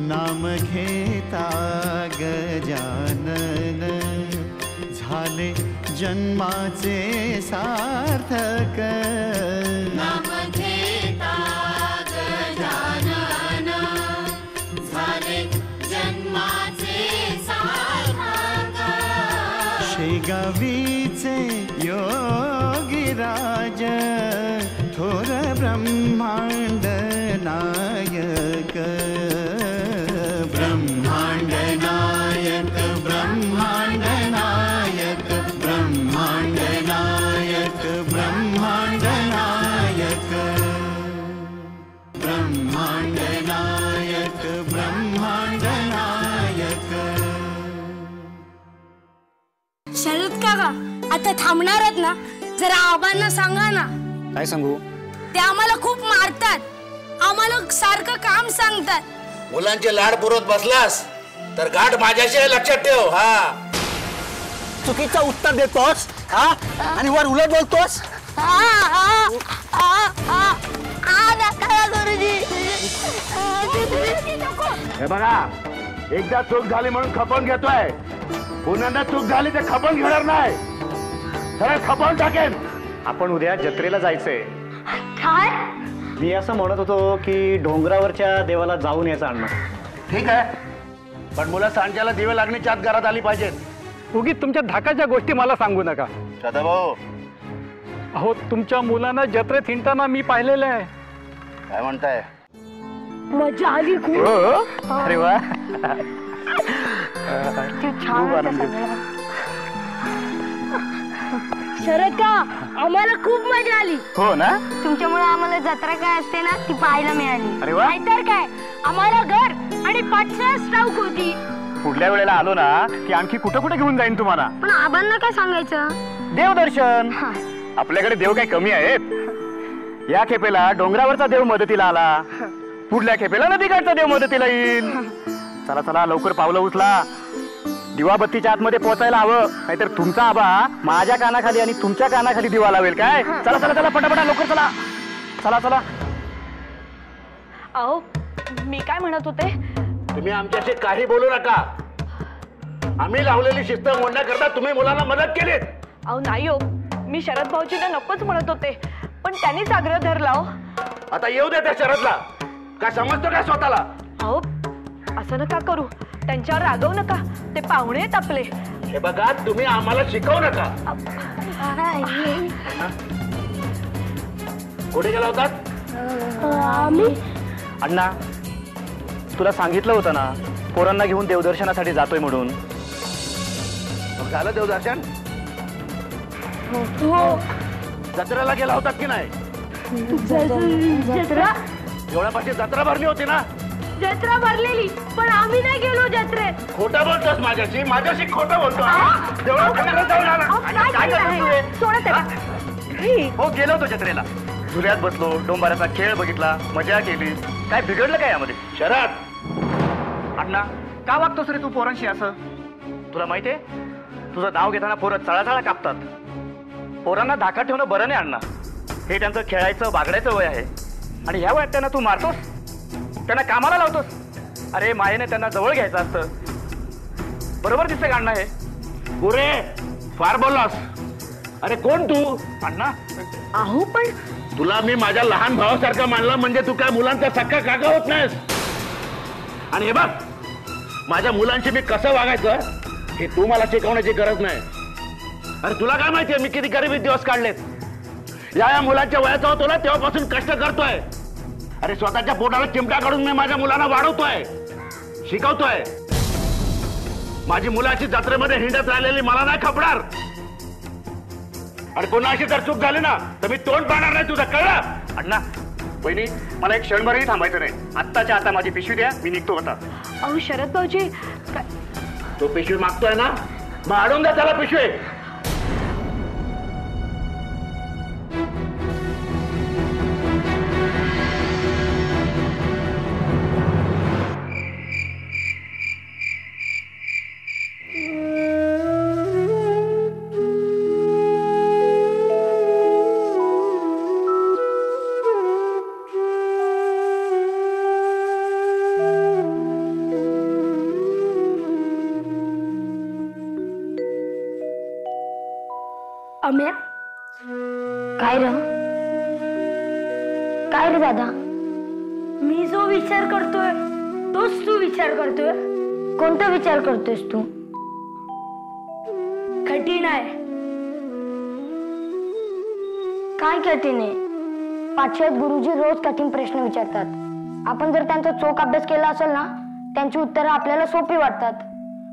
नाम घेता गजानन झाले जन्माचे सार्थक नाम घेता गजानन झाले जन्माचे सार्थक शेगावीचे योगीराज थोर ब्रह्मांड नायक ब्रह्मांड नायक ब्रह्मांड नायक ब्रह्मांड नायक ब्रह्मांड नायक ब्रह्मांड नायक ब्रह्मांड नायक. शरद काका आता थांबणारच ना? जरा आबांना सांगा ना. काय सांगू? ते आम्हाला खूप मारतात, आम्हाला सारखं काम सांगतात. मुलांचे लाड पुरवत बसलास तर गाठ माझ्याशी आहे, लक्षात ठेव. हा चुकीचं उत्तर देतोस हा आणि वर उलट बोलतोस. हे बघा, एकदा चूक झाली म्हणून खपवून घेतोय, पुन्हा चूक झाली तर खपवून घेणार नाही, सरळ खपवून टाकेन. आपण उद्या जत्रेला जायचंय. काय? मी असं म्हणत होतो की डोंगरावरच्या देवाला जाऊन यायचं अण्णा. ठीक आहे, पण मुलं सांच्याला दिवे लागण्याच्या आत घरात आली पाहिजेत. उगीच तुमच्या धाकाच्या गोष्टी मला सांगू नका. सदाभाऊ, अहो तुमच्या मुलांना जत्रेत हिंडताना मी पाहिलेलं आहे. काय म्हणताय? मजा आली खूप. अरे वा, शरद का आम्हाला खूप मजा आली. हो ना? तुमच्यामुळे आम्हाला जत्रा काय असते ना ती पाहायला मिळाली. अरे वा. नाहीतर काय, आम्हाला घर आणि पाठशाळा ठाऊक होती. पुढल्या वेळेला आलो ना की आणखी कुठं कुठे घेऊन जाईन तुम्हाला. पण आबांना काय सांगायचं? देवदर्शन. आपल्याकडे देव काय कमी आहेत? या खेपेला डोंगरावरचा देव मदतीला आला, पुढल्या खेपेला नदीकाठचा देव मदतीला येईल. चला चला लवकर पावलं उचला, दिवाबत्तीच्या आतमध्ये पोहोचायला हवं, नाहीतर तुमचा आबा माझ्या कानाखाली आणि तुमच्या कानाखाली दिवा लावेल. काय? चला चला चला पटापटा लवकर चला. चला चला. अहो मी काय म्हणत होते, तुम्ही आमच्याशी काही बोलू नका. आम्ही लावलेली शिस्त मोडण्याकरता तुम्ही मुलांना मदत केलीत. अहो नाही हो, मी शरद भाऊजींना नकोच म्हणत होते, पण त्यांनीच आग्रह धरला. हो आता येऊ दे त्या शरदला. काय समजतो काय स्वतःला? अहो असं नका करू, त्यांच्यावर रागवू नका, ते पाहुणे आहेत आपले. हे बघा, तुम्ही आम्हाला शिकवू नका. कुठे गेला होतात? अण्णा, तुला सांगितलं होतं ना पोरांना घेऊन देवदर्शनासाठी जातोय म्हणून. मग झालं देवदर्शन? हो. जत्रेला गेला होतात की नाही? जत्रा? एवढ्यापाशी जत्रा भरली होती ना? जत्रा भरलेली, पण आम्ही नाही गेलो जत्रेत. खोटं बोलतोस माझ्याशी, माझ्याशी खोटं बोलतो. हो गेलो होतो जत्रेला, झुल्यात बसलो, डोंबाऱ्याचा खेळ बघितला, मजा केली. काय बिघडलं काय यामध्ये? शरद, अण्णा का वागतोस रे तू पोरांशी असं? तुला माहितीये तुझं नाव घेताना पोरं चळाचळा कापतात. पोरांना धाकात ठेवणं बरं नाही अण्णा. हे त्यांचं खेळायचं बागडायचं वय आहे आणि ह्या वयात त्यांना तू मारतोस, त्यांना कामाला लावतोस. अरे मायेने त्यांना जवळ घ्यायचं असतं. बरोबर दिसतंय का अण्णा हे? गुरे फार बोललास. अरे कोण तू? अण्णा अहो पण तुला मी माझ्या लहान भावासारखा मानला म्हणजे तू काय मुलांचा सक्का काका होत नाहीस. आणि हे बघ, माझ्या मुलांशी मी कसं वागायचं हे तू मला शिकवण्याची गरज नाही. अरे तुला काय माहितीये मी किती गरिबीत दिवस काढलेत. या मुलांच्या वयाचा होतो ना तेव्हापासून कष्ट करतोय. अरे स्वतःच्या पोटाला चिमटा काढून मी माझ्या मुलांना वाढवतोय, शिकवतोय. माझी मुलाची जत्रेमध्ये हिंडत राहिलेली मला नाही खपणार. आणि पुन्हा अशी जर चूक झाली ना तर मी तोंड पाहणार नाही तुझं, कळलं? अण्णा वहिनी, मला एक क्षणभरही थांबायचं नाही. आत्ताच्या आता माझी पिशवी द्या, मी निघतो होता. अहो शरद भाऊजी, तो पिशवी मागतोय ना, मग आणून द्या त्याला पिशवी. अम्या काय रे दादा? मी जो विचार करतोय तोच तू विचार करतोय. कोणता विचार करतोयस तू? कठीण आहे. काय कठीण आहे? पाचव्यात गुरुजी रोज कठीण प्रश्न विचारतात. आपण जर त्यांचा चोख अभ्यास केला असेल ना, त्यांची उत्तरं आपल्याला सोपी वाटतात.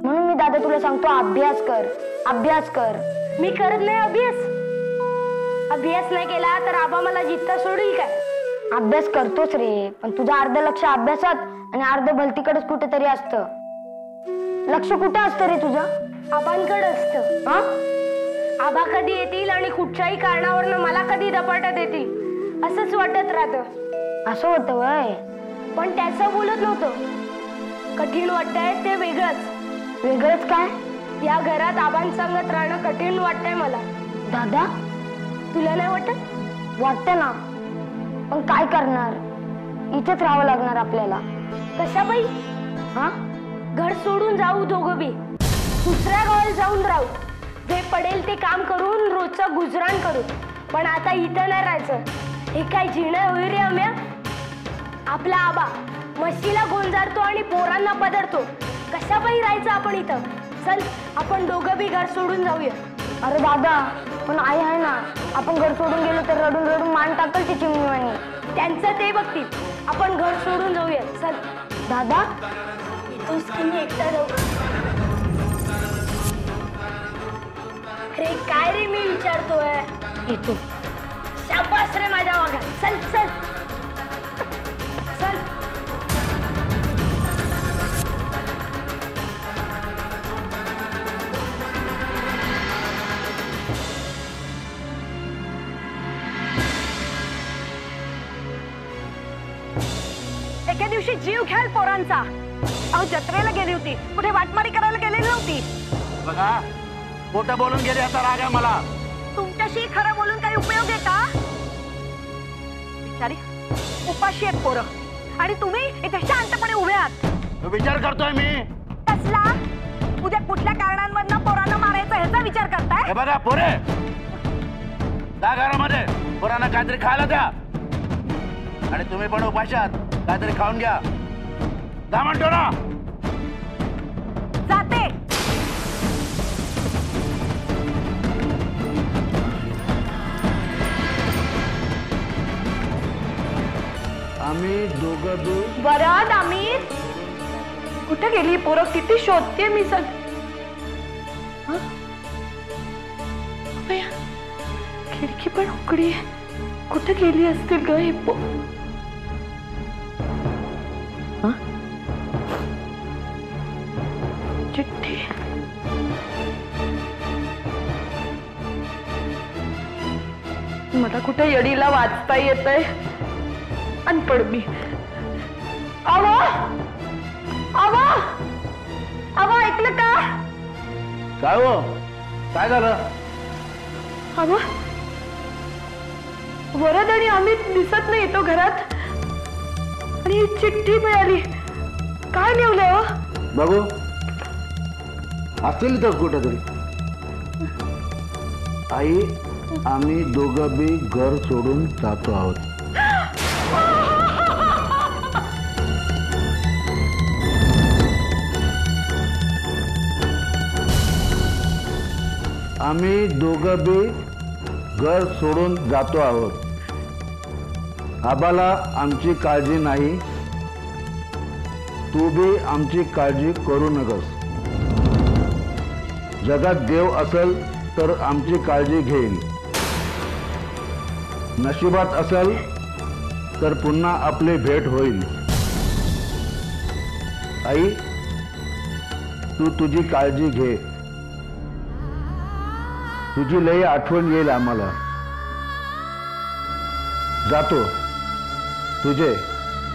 म्हणून मी दादा तुला सांगतो, अभ्यास कर, अभ्यास कर. मी करत नाही अभ्यास. अभ्यास नाही केला तर आबा मला जित्ता सोडील काय? अभ्यास करतोच रे, पण तुझं अर्ध लक्ष अभ्यासात आणि अर्ध भलतीकडेच कुठेतरी असतं. लक्ष कुठं असतं रे तुझं? आबांकडे असतं. आबा कधी येतील आणि कुठच्याही कारणावरनं मला कधी दपाटत येतील असंच वाटत राहतं. असं होतं वय? पण त्याचं बोलत नव्हतं. कठीण वाटतंय ते वेगळंच. वेगळंच काय? या घरात आबांसंगत राहणं कठीण वाटतंय मला. दादा तुला नाही वाटत? वाटतं ना, पण काय करणार? इथेच राहावं लागणार आपल्याला. कशा बाई? घर सोडून जाऊ दोघं बी. दुसऱ्या गावाला जाऊन राहू. जे पडेल ते काम करून रोजचं गुजराण करू. पण आता इथं नाही राहायचं. हे काय जिणं होई रे अम्या? आपला आबा म्हशीला गोंजारतो आणि पोरांना पदरतो. कशा बाई राहायचं आपण इथं? चल आपण दोघं बी घर सोडून जाऊया. अरे दादा, पण आई आहे ना, आपण घर सोडून गेलो तर रडून रडून मान टाकल ती चिमणीवाणी. त्यांचं ते बघतील. आपण घर सोडून जाऊया. चल दादा, तूच तुम्ही एकटा जाऊ. अरे काय रे मी विचारतोय. येतो. शाबास रे माझ्या वाघा. चल चल चल. एके दिवशी जीव घ्याल पोरांचा. अहो जत्रेला गेली होती, कुठे वाटमारी करायला गेलेली नव्हती. बघा, खोटं बोलून गेले आता राग आहे मला. तुमच्याशी खरं बोलून काही उपयोग आहे का? बिचारी उपाशी आहेत पोरं आणि तुम्ही इथे शांतपणे उभे आहात. विचार करतोय मी. कसला? उद्या कुठल्या कारणांमधनं पोरांना मारायचं ह्याचा विचार करताय? हे बघा पोरे, त्या घरामध्ये पोरांना काहीतरी खायला द्या आणि तुम्ही पण उपाशी आहात, काहीतरी खाऊन घ्या. जा म्हणतो ना. जाते. आम्ही दोघं वरात आम्ही कुठे गेली पोरं? किती शोधते मी. सग खिडकी पण उघडी आहे. कुठे गेली असतील ग हे चिठ्ठी. मला कुठे येडीला वाचता येतंय. अनपड मी. आवा आवा आवा, ऐकलं का? काय हो, काय झालं? आवा, वरद आणि अमित दिसत नाही तो घरात आणि चिठ्ठी मिळाली. काय लिहिलंय हो? बघू, असेल तर कुठेतरी. आई, आम्ही दोघं बी घर सोडून जातो आहोत. आम्ही दोघं बी घर सोडून जातो आहोत. आबाला आमची काळजी नाही, तू बी आमची काळजी करू नकोस. जगात देव असेल तर आमची काळजी घेईल. नशिबात असेल तर पुन्हा आपली भेट होईल. आई, तू तुझी काळजी घे. तुझी लई आठवण येईल आम्हाला. जातो. तुझे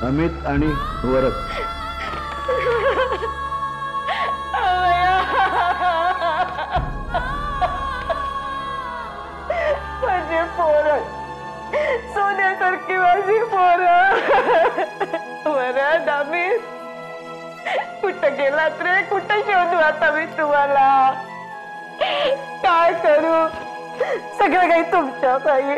अमित आणि वरद. माझे पोरं, सोन्यासारखी माझी पोरं. वरद अमित, कुठं गेलात रे? कुठं शोधू आता मी तुम्हाला? काय करू? सगळं काही तुमच्या पायी.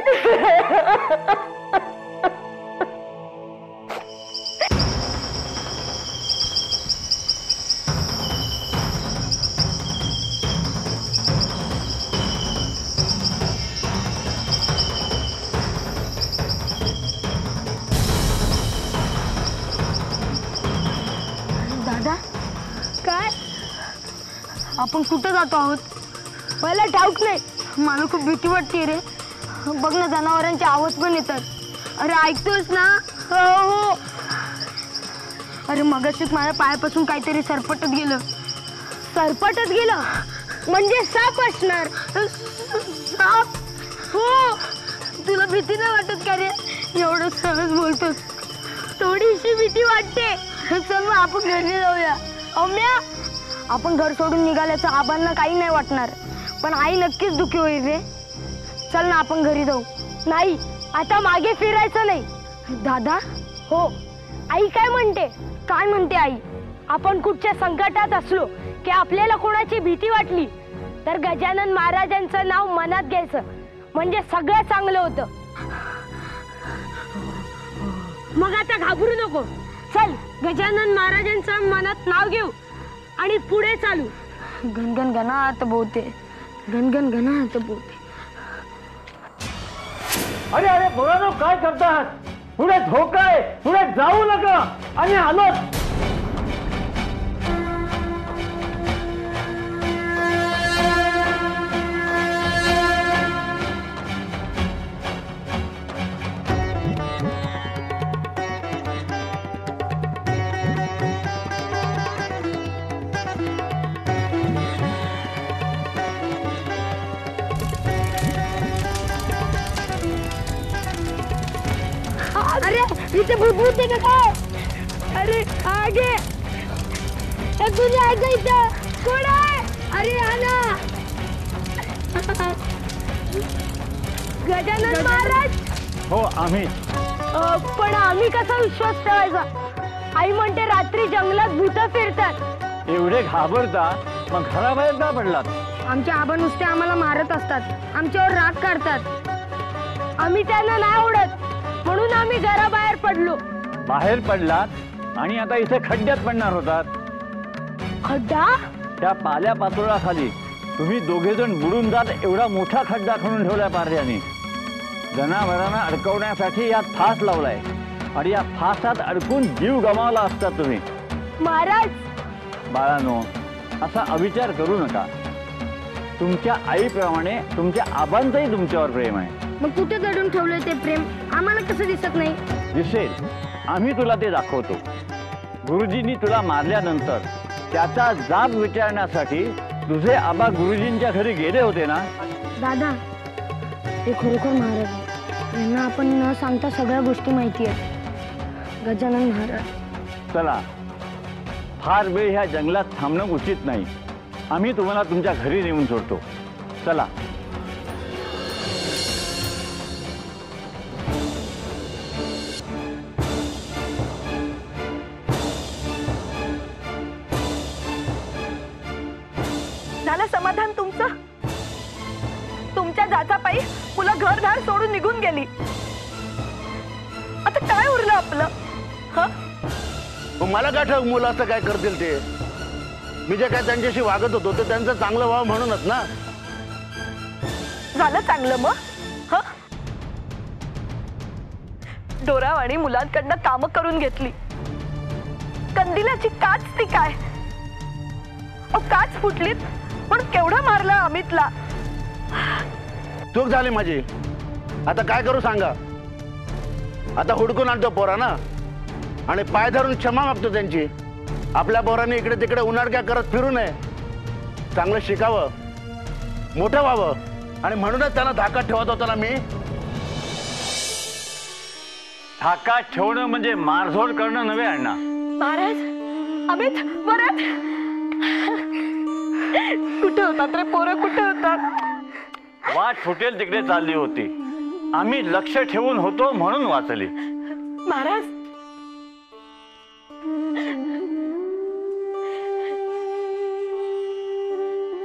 दादा काय आपण कुठं जातो आहोत मला ठाऊक नाही. मला खूप भीती वाटते रे. बघ ना जनावरांचे आवाज पण येतात. अरे ऐकतोस ना? हो हो. अरे मगाशीच माझ्या पायापासून काहीतरी सरपटत गेलं. सरपटत गेलं म्हणजे साप असणार. साप? हो. तुला भीती नाही वाटत का रे? एवढं सहज बोलतोस. थोडीशी भीती वाटते. चल मग आपण घरी जाऊया. अम्या आपण घर सोडून निघाल्याचं आबांना काही नाही वाटणार पण आई नक्कीच दुखी होईल रे. चल ना आपण घरी जाऊ. नाही आता मागे फिरायचं नाही. दादा हो आई काय म्हणते? काय म्हणते आई? आपण कुठच्या संकटात असलो की आपल्याला कोणाची भीती वाटली तर गजानन महाराजांचं नाव मनात घ्यायचं म्हणजे सगळं चांगलं होतं. मग आता घाबरू नको. चल गजानन महाराजांचं मनात नाव घेऊ आणि पुढे चालू. घनघन घनात बोलते. घनघन घनात बोलते. अरे अरे पोरांनो काय करतात? पुढे धोका आहे, पुढे जाऊ नका. आणि आलो. अरे इथे भूत आहे का काय? अरे आगे कुणी आहे का इथं? कोण आहे? अरे आना गजानन महाराज. हो आम्ही. पण आम्ही कसा विश्वास ठेवायचा? आई म्हणते रात्री जंगलात भूत फिरतात. एवढे घाबरता मग घराबाहेर का पडलात? आमचे आबा नुसते आम्हाला मारत असतात. आमच्यावर राग काढतात. आम्ही त्यांना नाही आवडत म्हणून आम्ही घराबाहेर पडलो. बाहेर पडलात आणि आता इथे खड्ड्यात पडणार होतात. खड्डा? त्या पाल्या पातोळाखाली तुम्ही दोघे जण बुडून जात एवढा मोठा खड्डा खणून ठेवलाय पार्याने. जनावरांना अडकवण्यासाठी यात फास लावलाय आणि या फासात अडकून जीव गमावला असता तुम्ही. महाराज बाळानो असा अविचार करू नका. तुमच्या आईप्रमाणे तुमच्या आबांचंही तुमच्यावर प्रेम आहे. मग कुठे दडून ठेवलंय ते प्रेम? आम्हाला कसं दिसत नाही? दिसेल. आम्ही तुला ते दाखवतो. गुरुजींनी तुला मारल्यानंतर त्याचा जाब विचारण्यासाठी तुझे आबा गुरुजींच्या घरी गेले होते ना? दादा ते खरोखर महाराज आहे. यांना आपण न सांगता सगळ्या गोष्टी माहिती आहेत. गजानन महाराज. चला फार वेळ ह्या जंगलात थांबणं उचित नाही. आम्ही तुम्हाला तुमच्या घरी नेऊन सोडतो. चला. झालं समाधान तुमचं? तुमच्या जाचापायी मुलं घरदार सोडून निघून गेली. आता काय उरलं आपलं? मला काय ठाऊक मुलं असं काय करतील ते. मी जे काय त्यांच्याशी वागत होतो ते त्यांचं चांगलं व्हावं म्हणूनच ना. झालं चांगलं मग? डोरावाणी मुलांकडनं कामं करून घेतली. कंदिलाची काच ती काय? काच फुटलीत पण केवढं मारलं अमितला. चूक झाली माझी. आता काय करू सांगा? आता हुडकून आणतो पोरांना आणि पाय धरून क्षमा मागतो त्यांची. आपल्या पोरांनी इकडे तिकडे उन्हाळक्या करत फिरू नये. चांगलं शिकावं, मोठं व्हावं आणि म्हणूनच त्यांना धाकात ठेवत होता ना मी. धाकात ठेवणं म्हणजे मारझोड करणं नव्हे अण्णा. महाराज अमित परत कुठे होतात रे पोरं? कुठे होतात? वाट फुटेल तिकडे चालली होती. आम्ही लक्ष ठेवून होतो म्हणून वाचली. महाराज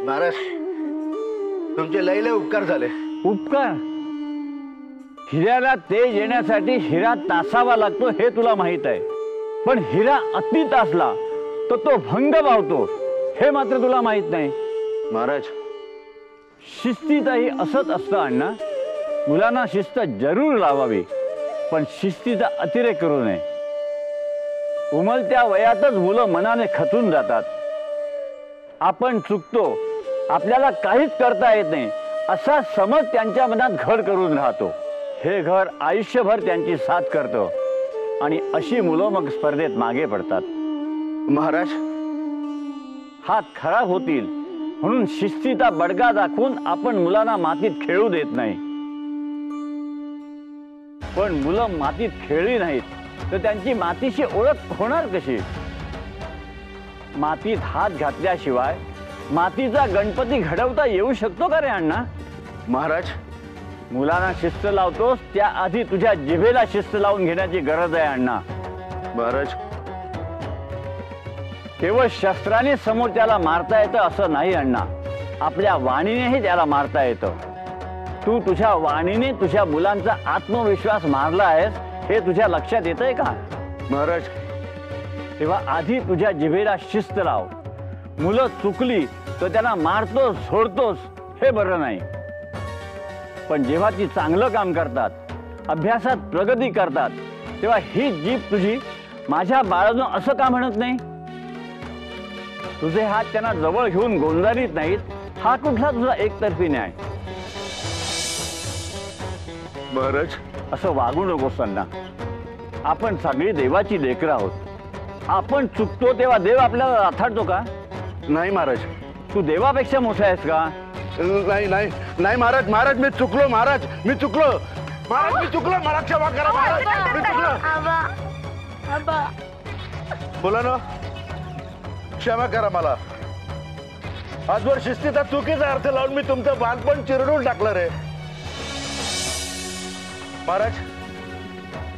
महाराज तुमचे लय लय उपकार झाले. उपकार? हिऱ्याला तेज येण्यासाठी हिरा तासावा लागतो हे तुला माहित आहे, पण हिरा अति तासला तर तो भंग पावतो हे मात्र तुला माहित नाही. महाराज, शिस्तीतही असंच असतं अण्णा. मुलांना शिस्त जरूर लावावी, पण शिस्तीचा अतिरेक करू नये. उमलत्या वयातच मुलं मनाने खचून जातात. आपण चुकतो, आपल्याला काहीच करता येत नाही असा समज त्यांच्या मनात घर करून राहतो. हे घर आयुष्यभर त्यांची साथ करतं आणि अशी मुलं मग स्पर्धेत मागे पडतात. महाराज, हात खराब होतील म्हणून शिस्तीचा बडगा दाखवून आपण मुलांना मातीत खेळू देत नाही. पण मुलं मातीत खेळली नाहीत तर त्यांची मातीशी ओळख होणार कशी? मातीत हात घातल्याशिवाय मातीचा गणपती घडवता येऊ शकतो का रे अण्णा? महाराज, मुलांना शिस्त लावतोस त्याआधी तुझ्या जिभेला शिस्त लावून घेण्याची गरज आहे अण्णा. महाराज, केवळ शस्त्राने समोर त्याला मारता येतं असं नाही अण्णा, आपल्या वाणीनेही त्याला मारता येतं. तू तुझ्या वाणीने तुझ्या मुलांचा आत्मविश्वास मारला आहेस हे तुझ्या लक्षात येतंय का? महाराज, तेव्हा आधी तुझ्या जिभेला शिस्त लाव. मुलं चुकली तर त्यांना मारतोस सोडतोस हे बरं नाही. पण जेव्हा ती चांगलं काम करतात, अभ्यासात प्रगती करतात, तेव्हा ही जीभ तुझी माझ्या बाळानं असं का म्हणत नाही? तुझे हात त्यांना जवळ घेऊन गोंजारीत नाहीत, हा कुठला तुझा एकतर्फी न्याय? महाराज, असं वागू नकोस अण्णा. आपण सगळी देवाची लेकरं आहोत. आपण चुकतो तेव्हा देव आपल्याला राथाडतो का? नाही महाराज. तू देवापेक्षा मोठा आहेस का? नाही नाही नाही महाराज. महाराज, मी चुकलो. महाराज, मी चुकलो. महाराज, मी चुकलो. मला क्षमा करा महाराज, मी चुकलो. बोला ना, क्षमा करा मला. आजवर शिस्तीचा चुकीचा अर्थ लावून मी तुमचं बालपण चिरडून टाकलं रे. महाराज,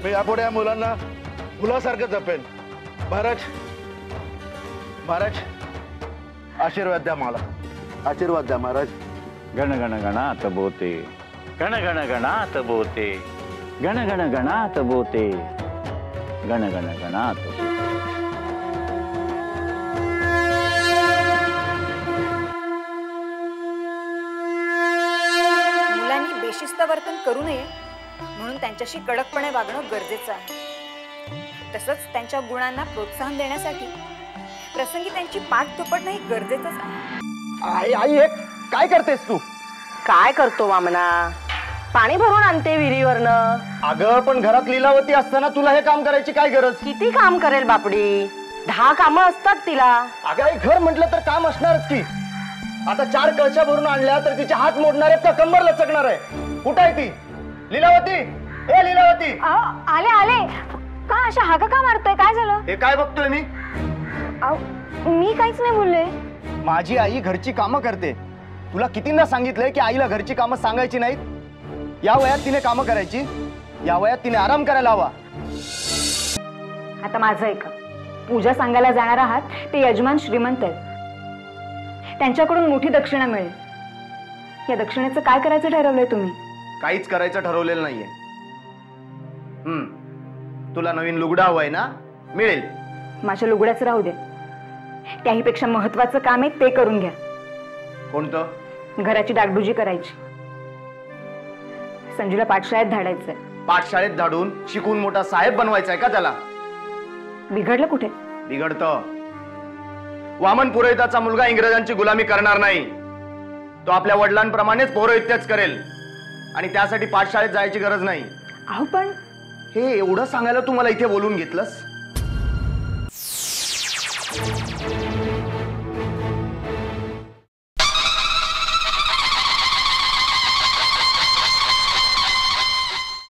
मी यापुढे या मुलांना मुलासारखं जपेन. महाराज, महाराज, आशीर्वाद द्या मला. आशीर्वाद द्या महाराज. गण गण गणात बोते, गण गण गणात बोते, गण गण गणात बोते, गण गण गणात. मुलांनी बेशिस्त वर्तन करू नये म्हणून त्यांच्याशी कडकपणे वागणं गरजेचं आहे. तसंच त्यांच्या गुणांना प्रोत्साहन देण्यासाठी प्रसंगी त्यांची पाठ थोपटणं हे गरजेचंच आहे. आई आई हे काय करतेस तू? काय करतो वामना? पाणी भरून आणते विहिरीवरनं. अगं पण घरात लीलावती असताना तुला हे काम करायची काय गरज? किती काम करेल बापडी? 10 कामं असतात तिला. अगं आई, घर म्हटलं तर काम असणारच की. आता 4 कळशा भरून आणल्या तर तिचे हात मोडणार आहेत का कंबर लचकणार आहे? कुठं आहे ती लीलावती? ए लीलावती, आले आले. का अशा हाका का मारतोय? काय झालं? हे काय बघतोय मी? मी काहीच नाही बोलले. माझी आई घरची कामं करते. तुला कितींदा सांगितलंय की आईला घरची कामं सांगायची नाहीत? या वयात तिने कामं करायची, या वयात तिने आराम करायला हवा. आता माझं ऐका. पूजा सांगायला जाणार आहात ते यजमान श्रीमंत आहेत. त्यांच्याकडून मोठी दक्षिणा मिळेल. या दक्षिणेचं काय करायचं ठरवलंय तुम्ही? काहीच करायचं ठरवलेलं नाहीये. तुला नवीन लुगडा हवाय ना? मिळेल. माझ्या लुगड्याचं राहू दे. त्याहीपेक्षा महत्वाचं काम आहे ते करून घ्या. कोणतं? घराची डागडुजी करायची. संजूला पाठशाळेत धाडायचंय. पाठशाळेत धाडून शिकून मोठा साहेब बनवायचा आहे का त्याला? बिघडलं कुठे? बिघडतं. वामन पुरोहिताचा मुलगा इंग्रजांची गुलामी करणार नाही. तो आपल्या वडिलांप्रमाणेच पौरोहित्यच करेल आणि त्यासाठी पाठशाळेत जायची गरज नाही. अहो पण हे एवढं सांगायला तू मला इथे बोलून घेतलंस?